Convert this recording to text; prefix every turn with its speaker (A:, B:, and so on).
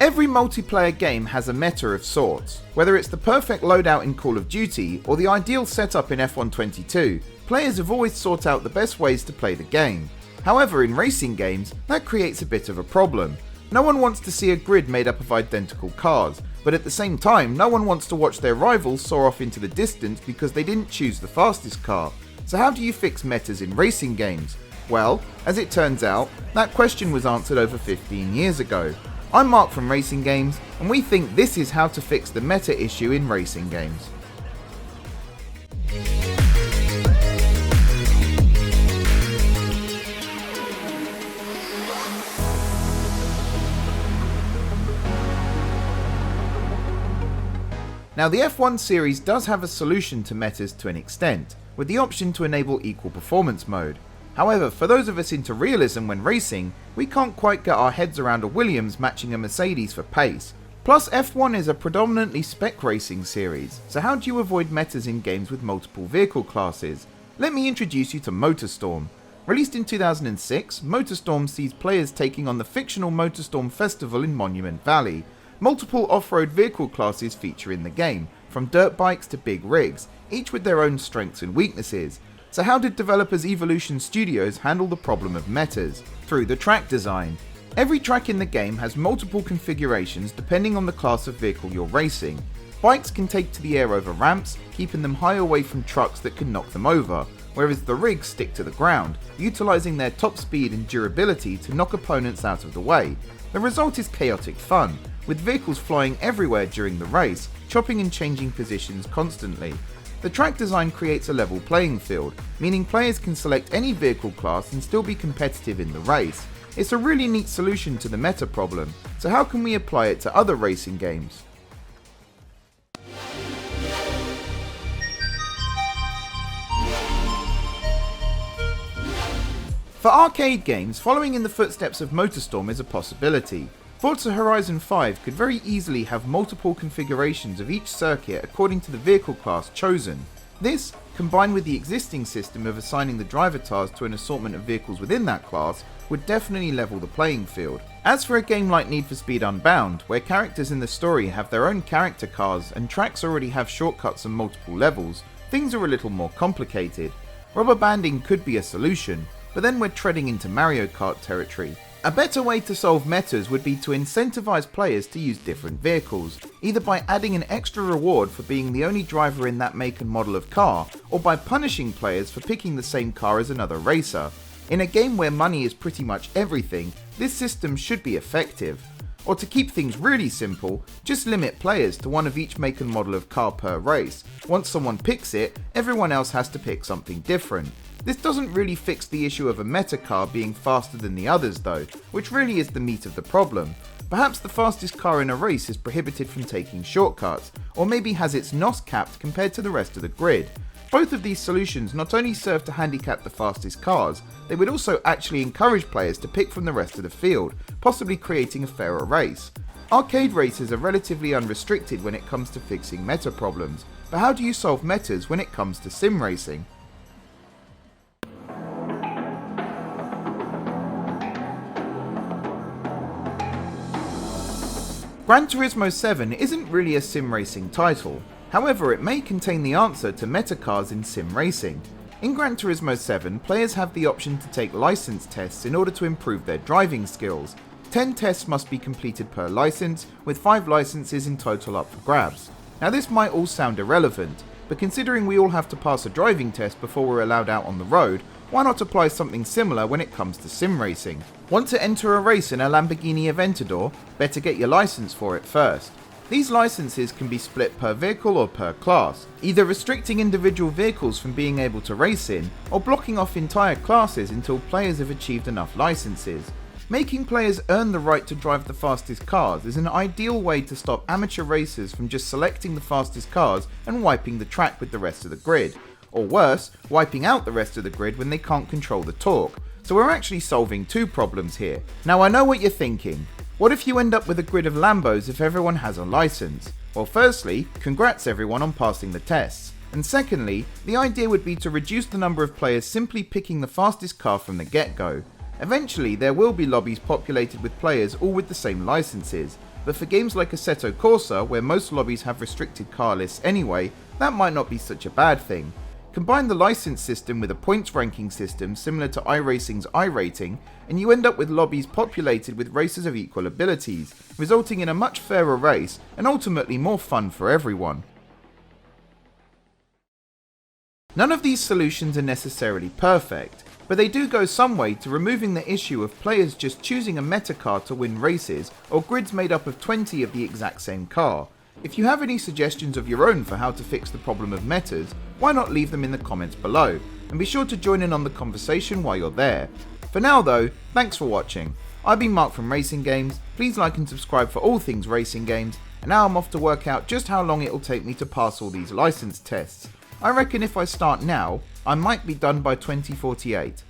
A: Every multiplayer game has a meta of sorts. Whether it's the perfect loadout in Call of Duty or the ideal setup in F122, players have always sought out the best ways to play the game. However, in racing games, that creates a bit of a problem. No one wants to see a grid made up of identical cars, but at the same time, no one wants to watch their rivals soar off into the distance because they didn't choose the fastest car. So how do you fix metas in racing games? Well, as it turns out, that question was answered over 15 years ago. I'm Mark from RacingGames, and we think this is how to fix the meta issue in racing games. Now, the F1 series does have a solution to metas to an extent, with the option to enable equal performance mode. However, for those of us into realism when racing, we can't quite get our heads around a Williams matching a Mercedes for pace. Plus, F1 is a predominantly spec racing series, so how do you avoid metas in games with multiple vehicle classes? Let me introduce you to MotorStorm. Released in 2006, MotorStorm sees players taking on the fictional MotorStorm Festival in Monument Valley. Multiple off-road vehicle classes feature in the game, from dirt bikes to big rigs, each with their own strengths and weaknesses. So how did developers Evolution Studios handle the problem of metas? Through the track design. Every track in the game has multiple configurations depending on the class of vehicle you're racing. Bikes can take to the air over ramps, keeping them high away from trucks that can knock them over, whereas the rigs stick to the ground, utilising their top speed and durability to knock opponents out of the way. The result is chaotic fun, with vehicles flying everywhere during the race, chopping and changing positions constantly. The track design creates a level playing field, meaning players can select any vehicle class and still be competitive in the race. It's a really neat solution to the meta problem, so how can we apply it to other racing games? For arcade games, following in the footsteps of MotorStorm is a possibility. Forza Horizon 5 could very easily have multiple configurations of each circuit according to the vehicle class chosen. This, combined with the existing system of assigning the driver tars to an assortment of vehicles within that class, would definitely level the playing field. As for a game like Need for Speed Unbound, where characters in the story have their own character cars and tracks already have shortcuts and multiple levels, things are a little more complicated. Rubber banding could be a solution, but then we're treading into Mario Kart territory. A better way to solve metas would be to incentivize players to use different vehicles, either by adding an extra reward for being the only driver in that make and model of car, or by punishing players for picking the same car as another racer. In a game where money is pretty much everything, this system should be effective. Or to keep things really simple, just limit players to one of each make and model of car per race. Once someone picks it, everyone else has to pick something different. This doesn't really fix the issue of a meta car being faster than the others though, which really is the meat of the problem. Perhaps the fastest car in a race is prohibited from taking shortcuts, or maybe has its NOS capped compared to the rest of the grid. Both of these solutions not only serve to handicap the fastest cars, they would also actually encourage players to pick from the rest of the field, possibly creating a fairer race. Arcade races are relatively unrestricted when it comes to fixing meta problems, but how do you solve metas when it comes to sim racing? Gran Turismo 7 isn't really a sim racing title, however it may contain the answer to meta cars in sim racing. In Gran Turismo 7, players have the option to take license tests in order to improve their driving skills. 10 tests must be completed per license, with 5 licenses in total up for grabs. Now this might all sound irrelevant, but considering we all have to pass a driving test before we're allowed out on the road, why not apply something similar when it comes to sim racing? Want to enter a race in a Lamborghini Aventador? Better get your license for it first. These licenses can be split per vehicle or per class, either restricting individual vehicles from being able to race in, or blocking off entire classes until players have achieved enough licenses. Making players earn the right to drive the fastest cars is an ideal way to stop amateur racers from just selecting the fastest cars and wiping the track with the rest of the grid. Or worse, wiping out the rest of the grid when they can't control the torque. So we're actually solving two problems here. Now I know what you're thinking. What if you end up with a grid of Lambos if everyone has a license? Well, firstly, congrats everyone on passing the tests. And secondly, the idea would be to reduce the number of players simply picking the fastest car from the get-go. Eventually, there will be lobbies populated with players all with the same licenses. but for games like Assetto Corsa, where most lobbies have restricted car lists anyway, that might not be such a bad thing. Combine the license system with a points ranking system similar to iRacing's iRating, and you end up with lobbies populated with racers of equal abilities, resulting in a much fairer race and ultimately more fun for everyone. None of these solutions are necessarily perfect, but they do go some way to removing the issue of players just choosing a meta car to win races, or grids made up of 20 of the exact same car. If you have any suggestions of your own for how to fix the problem of metas, why not leave them in the comments below, and be sure to join in on the conversation while you're there. For now though, thanks for watching. I've been Mark from RacingGames, please like and subscribe for all things racing games, and now I'm off to work out just how long it'll take me to pass all these license tests. I reckon if I start now, I might be done by 2048.